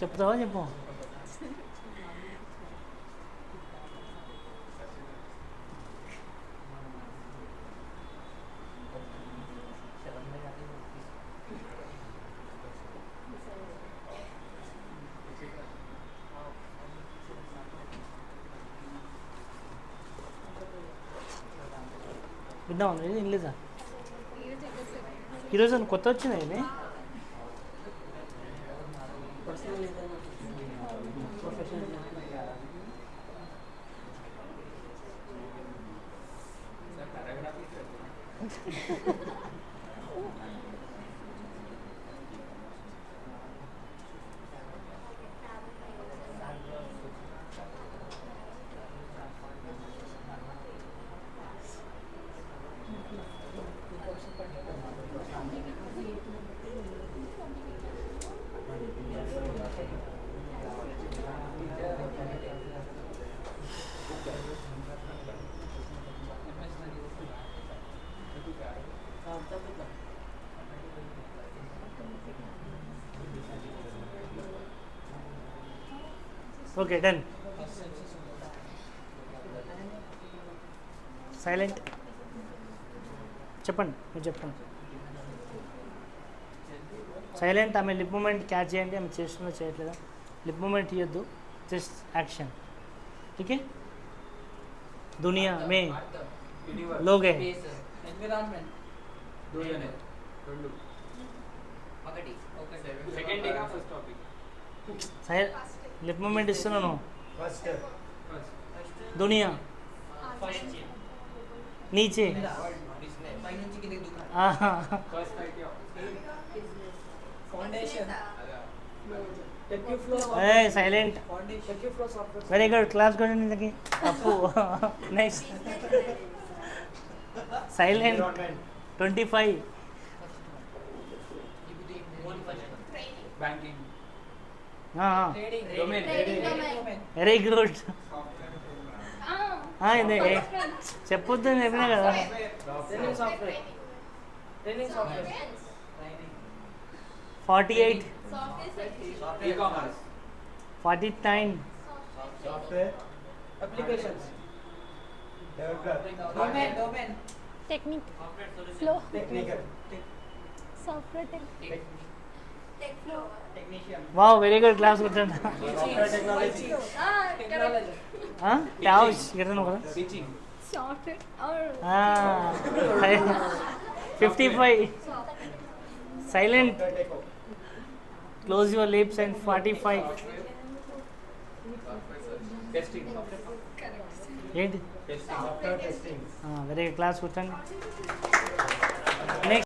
చెప్తావా చెప్పు. విన్నావా ఇది ఇంగ్లీషా? ఈరోజు కొత్త వచ్చినాయి ఇవి. Okay done. సైలెంట్. చెప్పండి, మీరు చెప్పండి. సైలెంట్. ఆమె లిప్ మూమెంట్ క్యాచ్ చేయండి, ఆమె చేస్తుందో చేయట్లేదా. లిప్ మూమెంట్ ఇవ్వద్దు, జస్ట్ యాక్షన్. ठीक है. दुनिया में लोग हैं. ఎన్విరాన్మెంట్ लिप मूवमेंट इస్తున్నాను. दुनिया नीचे. Foundation silent. Very good. Class కొట్టండి. తప్పు. Next. Silent. 25. Banking. Very good. ఇది చెప్పొద్దు అని చెప్పినా కదా. 48. 49. Software applications domain technique flow technical software tech flow technician wow, very good. Class కొట్టండి. టెక్నాలజీ ట్యావ్స్ ఎడతాను కదా. టీచింగ్. सॉफ्टवेयर और 55. Silent. Close your lips and 45. Testing. ఏంటి? Testing. Software testing very good. Class కూర్చోండి.